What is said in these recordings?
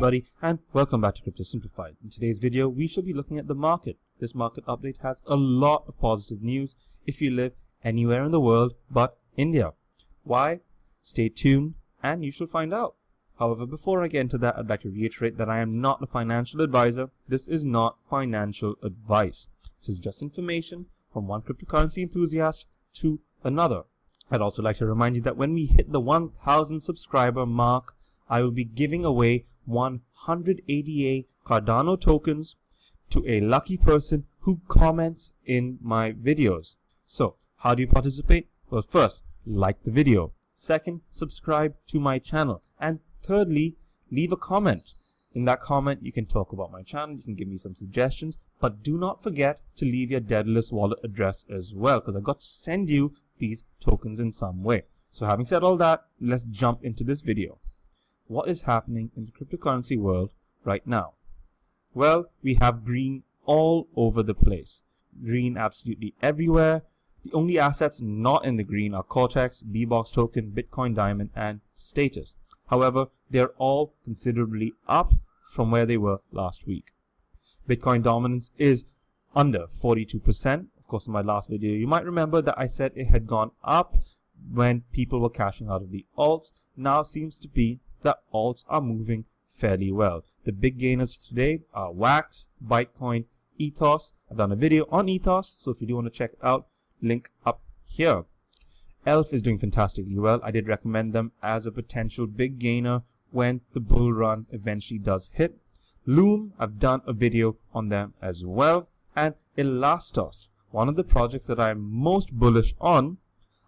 everybody, and welcome back to Crypto Simplified. In today's video, we shall be looking at the market. This market update has a lot of positive news if you live anywhere in the world but India. Why? Stay tuned and you shall find out. However, before I get into that, I'd like to reiterate that I am not a financial advisor. This is not financial advice. This is just information from one cryptocurrency enthusiast to another. I'd also like to remind you that when we hit the 1,000 subscriber mark, I will be giving away 188 Cardano tokens to a lucky person who comments in my videos. So, how do you participate? Well, first, like the video. Second, subscribe to my channel. And thirdly, leave a comment. In that comment, you can talk about my channel, you can give me some suggestions, but do not forget to leave your Daedalus wallet address as well, because I've got to send you these tokens in some way. So having said all that, let's jump into this video. What is happening in the cryptocurrency world right now? Well, we have green all over the place. Green absolutely everywhere. The only assets not in the green are Cortex, B-Box token, Bitcoin Diamond, and Status. However, they're all considerably up from where they were last week. Bitcoin dominance is under 42%. Of course, in my last video, you might remember that I said it had gone up when people were cashing out of the alts. Now seems to be that alts are moving fairly well. The big gainers today are Wax, Bitcoin, Ethos. I've done a video on Ethos, so if you do want to check it out, link up here. ELF is doing fantastically well. I did recommend them as a potential big gainer when the bull run eventually does hit. Loom, I've done a video on them as well. And Elastos, one of the projects that I'm most bullish on,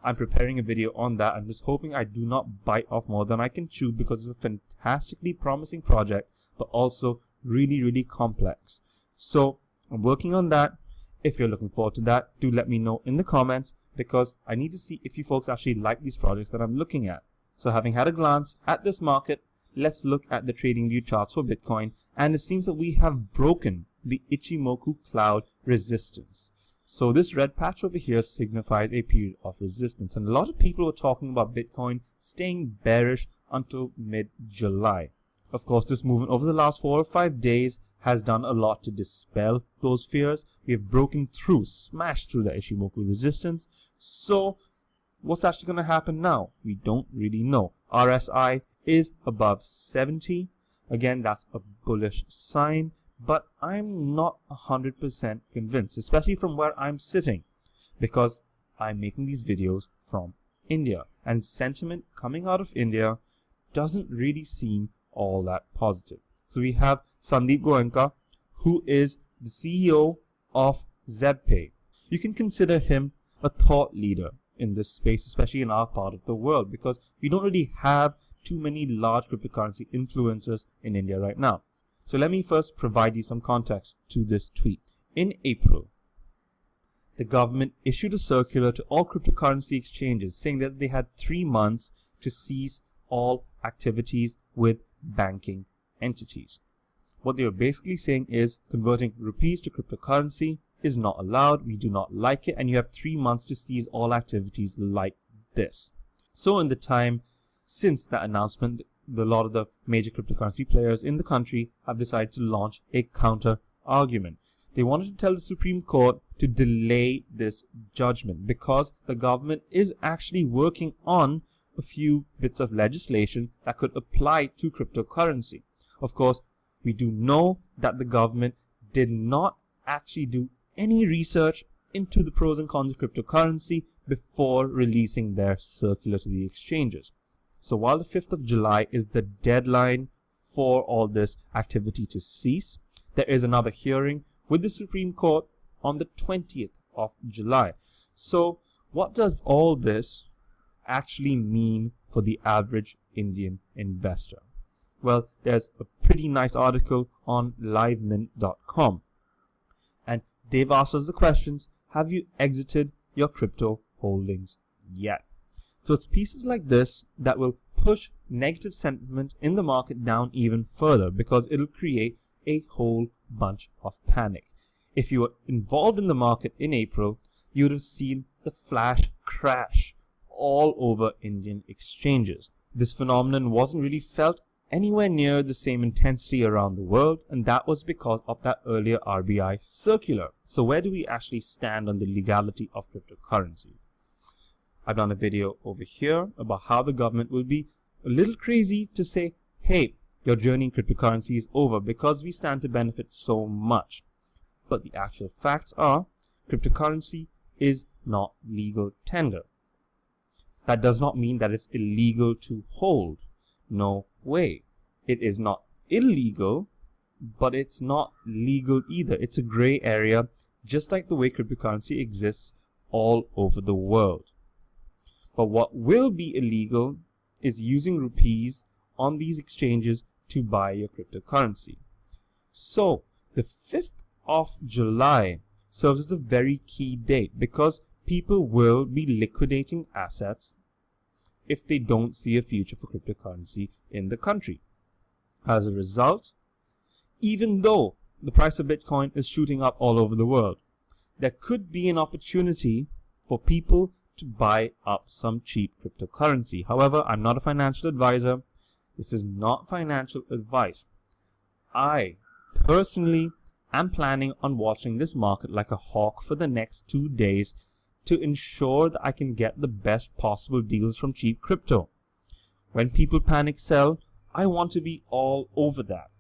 I'm preparing a video on that. I'm just hoping I do not bite off more than I can chew because it's a fantastically promising project, but also really, really complex. So I'm working on that. If you're looking forward to that, do let me know in the comments, because I need to see if you folks actually like these projects that I'm looking at. So having had a glance at this market, let's look at the trading view charts for Bitcoin. And it seems that we have broken the Ichimoku cloud resistance. So this red patch over here signifies a period of resistance. And a lot of people were talking about Bitcoin staying bearish until mid-July. Of course, this movement over the last 4 or 5 days has done a lot to dispel those fears. We have broken through, smashed through the Ichimoku resistance. So what's actually going to happen now? We don't really know. RSI is above 70. Again, that's a bullish sign, but I'm not 100% convinced, especially from where I'm sitting, because I'm making these videos from India, and sentiment coming out of India doesn't really seem all that positive. So we have Sandeep Goenka, who is the CEO of ZebPay. You can consider him a thought leader in this space, especially in our part of the world, because we don't really have too many large cryptocurrency influencers in India right now. So let me first provide you some context to this tweet. In April, the government issued a circular to all cryptocurrency exchanges saying that they had 3 months to cease all activities with banking entities. What they were basically saying is converting rupees to cryptocurrency is not allowed. We do not like it, and you have 3 months to cease all activities like this. So in the time since that announcement, a lot of the major cryptocurrency players in the country have decided to launch a counter argument. They wanted to tell the Supreme Court to delay this judgment because the government is actually working on a few bits of legislation that could apply to cryptocurrency. Of course, we do know that the government did not actually do any research into the pros and cons of cryptocurrency before releasing their circular to the exchanges. So while the 5th of July is the deadline for all this activity to cease, there is another hearing with the Supreme Court on the 20th of July. So what does all this actually mean for the average Indian investor? Well, there's a pretty nice article on livemint.com. And they've asked us the questions, have you exited your crypto holdings yet? So it's pieces like this that will push negative sentiment in the market down even further, because it'll create a whole bunch of panic. If you were involved in the market in April, you would have seen the flash crash all over Indian exchanges. This phenomenon wasn't really felt anywhere near the same intensity around the world, and that was because of that earlier RBI circular. So where do we actually stand on the legality of cryptocurrency? I've done a video over here about how the government will be a little crazy to say, hey, your journey in cryptocurrency is over because we stand to benefit so much. But the actual facts are, cryptocurrency is not legal tender. That does not mean that it's illegal to hold. No way. It is not illegal, but it's not legal either. It's a gray area, just like the way cryptocurrency exists all over the world. But what will be illegal is using rupees on these exchanges to buy your cryptocurrency. So the 5th of July serves as a very key date because people will be liquidating assets if they don't see a future for cryptocurrency in the country. As a result, even though the price of Bitcoin is shooting up all over the world, there could be an opportunity for people to buy up some cheap cryptocurrency. However, I'm not a financial advisor. This is not financial advice. I personally am planning on watching this market like a hawk for the next 2 days to ensure that I can get the best possible deals from cheap crypto. When people panic sell, I want to be all over that.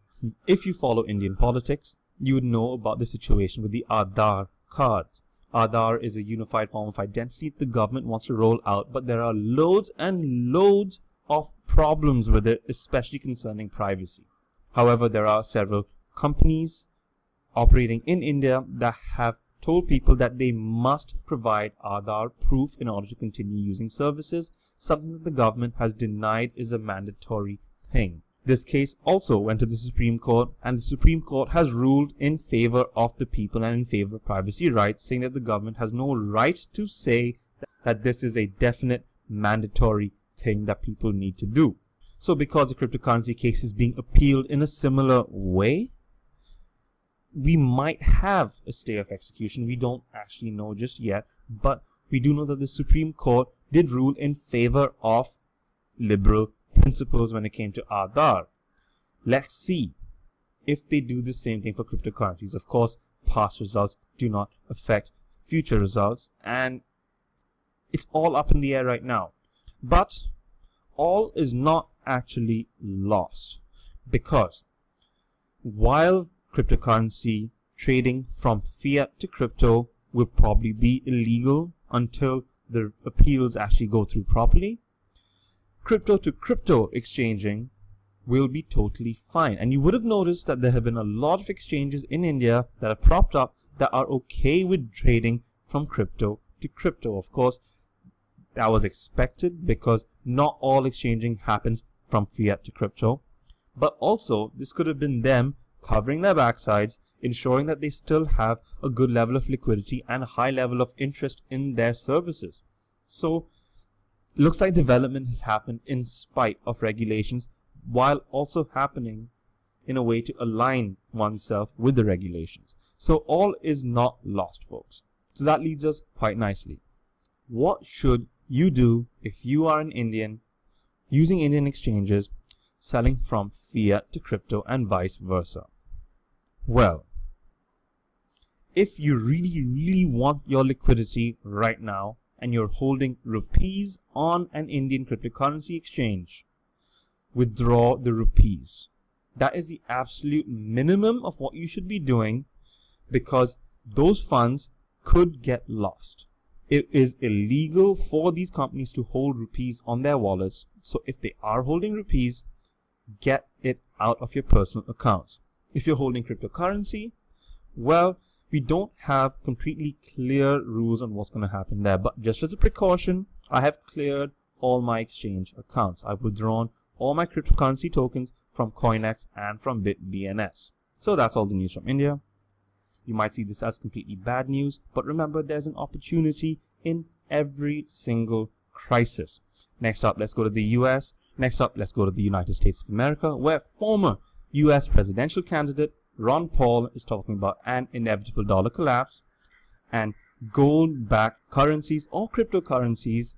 If you follow Indian politics, you would know about the situation with the Aadhaar cards. Aadhaar is a unified form of identity the government wants to roll out, but there are loads and loads of problems with it, especially concerning privacy. However, there are several companies operating in India that have told people that they must provide Aadhaar proof in order to continue using services, something that the government has denied is a mandatory thing. This case also went to the Supreme Court, and the Supreme Court has ruled in favor of the people and in favor of privacy rights, saying that the government has no right to say that this is a definite mandatory thing that people need to do. So because the cryptocurrency case is being appealed in a similar way, we might have a stay of execution. We don't actually know just yet, but we do know that the Supreme Court did rule in favor of liberal principles when it came to Aadhaar. Let's see if they do the same thing for cryptocurrencies. Of course, past results do not affect future results, and it's all up in the air right now. But all is not actually lost, because while cryptocurrency trading from fiat to crypto will probably be illegal until the appeals actually go through properly, crypto to crypto exchanging will be totally fine. And you would have noticed that there have been a lot of exchanges in India that have propped up that are okay with trading from crypto to crypto. Of course, that was expected because not all exchanging happens from fiat to crypto. But also, this could have been them covering their backsides, ensuring that they still have a good level of liquidity and a high level of interest in their services. So, looks like development has happened in spite of regulations, while also happening in a way to align oneself with the regulations. So all is not lost, folks. So that leads us quite nicely. What should you do if you are an Indian using Indian exchanges selling from fiat to crypto and vice versa? Well, if you really want your liquidity right now and you're holding rupees on an Indian cryptocurrency exchange, withdraw the rupees. That is the absolute minimum of what you should be doing, because those funds could get lost. It is illegal for these companies to hold rupees on their wallets. So if they are holding rupees, get it out of your personal accounts. If you're holding cryptocurrency, well, we don't have completely clear rules on what's going to happen there. But just as a precaution, I have cleared all my exchange accounts. I've withdrawn all my cryptocurrency tokens from CoinEx and from BitBNS. So that's all the news from India. You might see this as completely bad news, but remember, there's an opportunity in every single crisis. Next up, let's go to the US. Next up, let's go to the United States of America, where former US presidential candidate Ron Paul is talking about an inevitable dollar collapse and gold-backed currencies or cryptocurrencies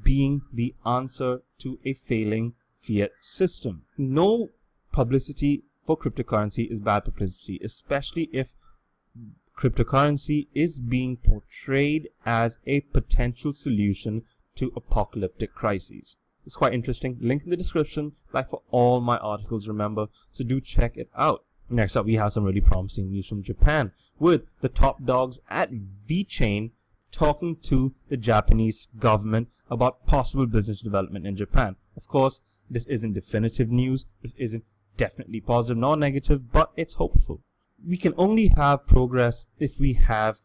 being the answer to a failing fiat system. No publicity for cryptocurrency is bad publicity, especially if cryptocurrency is being portrayed as a potential solution to apocalyptic crises. It's quite interesting. Link in the description, like for all my articles, remember, so do check it out. Next up, we have some really promising news from Japan, with the top dogs at VChain talking to the Japanese government about possible business development in Japan. Of course, this isn't definitive news. This isn't definitely positive nor negative, but it's hopeful. We can only have progress if we have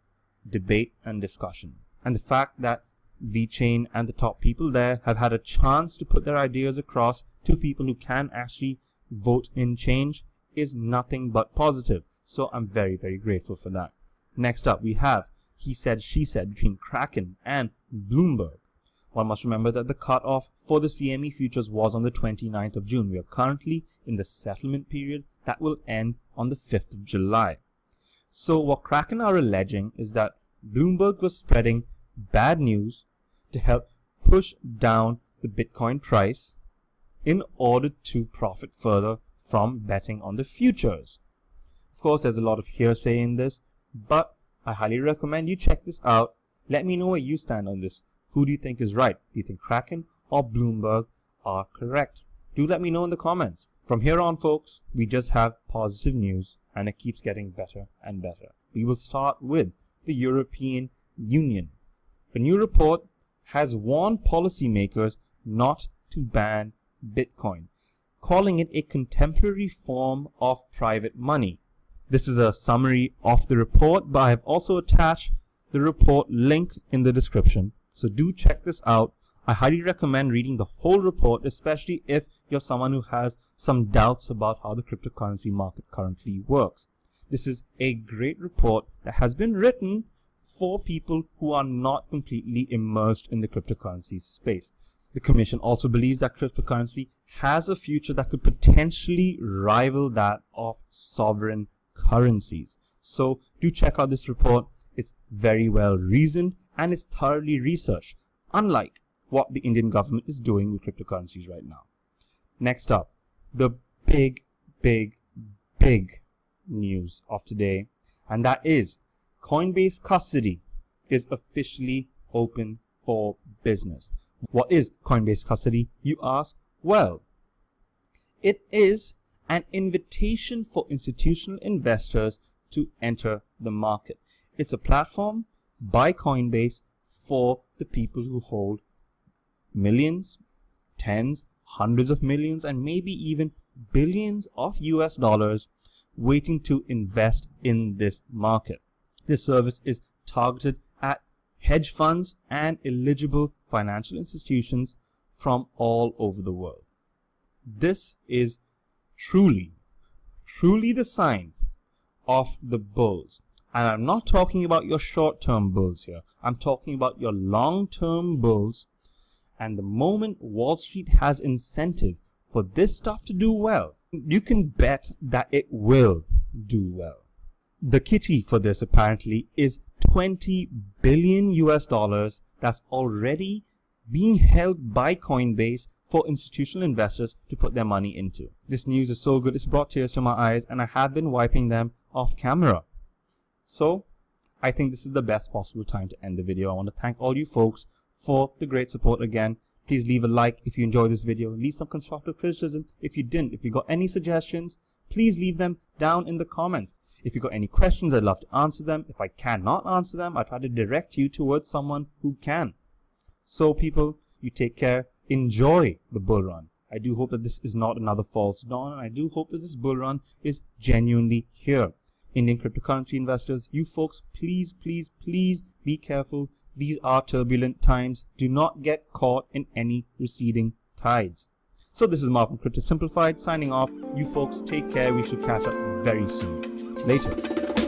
debate and discussion. And the fact that VChain and the top people there have had a chance to put their ideas across to people who can actually vote in change is nothing but positive. So I'm very, very grateful for that. Next up, we have he said, she said between Kraken and Bloomberg. One must remember that the cutoff for the CME futures was on the 29th of June. We are currently in the settlement period that will end on the 5th of July. So what Kraken are alleging is that Bloomberg was spreading bad news to help push down the Bitcoin price in order to profit further from betting on the futures. Of course, there's a lot of hearsay in this, but I highly recommend you check this out. Let me know where you stand on this. Who do you think is right? Do you think Kraken or Bloomberg are correct? Do let me know in the comments. From here on, folks, we just have positive news, and it keeps getting better and better. We will start with the European Union. A new report has warned policymakers not to ban Bitcoin, calling it a contemporary form of private money. This is a summary of the report, but I have also attached the report link in the description. So do check this out. I highly recommend reading the whole report, especially if you're someone who has some doubts about how the cryptocurrency market currently works. This is a great report that has been written for people who are not completely immersed in the cryptocurrency space. The Commission also believes that cryptocurrency has a future that could potentially rival that of sovereign currencies. So do check out this report. It's very well reasoned and it's thoroughly researched, unlike what the Indian government is doing with cryptocurrencies right now. Next up, the big news of today, and that is Coinbase Custody is officially open for business. What is Coinbase Custody, you ask? Well, it is an invitation for institutional investors to enter the market. It's a platform by Coinbase for the people who hold millions, tens, hundreds of millions, and maybe even billions of US dollars waiting to invest in this market. This service is targeted at hedge funds and eligible financial institutions from all over the world. This is truly the sign of the bulls. And I'm not talking about your short-term bulls here. I'm talking about your long-term bulls. And the moment Wall Street has incentive for this stuff to do well, you can bet that it will do well. The kitty for this apparently is 20 billion US dollars that's already being held by Coinbase for institutional investors to put their money into. This news is so good it's brought tears to my eyes, and I have been wiping them off camera. So I think this is the best possible time to end the video. I want to thank all you folks for the great support again. Please leave a like if you enjoyed this video. Leave some constructive criticism if you didn't. If you got any suggestions, please leave them down in the comments. If you got any questions, I'd love to answer them. If I cannot answer them, I try to direct you towards someone who can. So people, you take care. Enjoy the bull run. I do hope that this is not another false dawn, and I do hope that this bull run is genuinely here. Indian cryptocurrency investors, you folks, please be careful. These are turbulent times. Do not get caught in any receding tides. So this is Mark from Crypto Simplified signing off. You folks take care. We should catch up very soon. Later.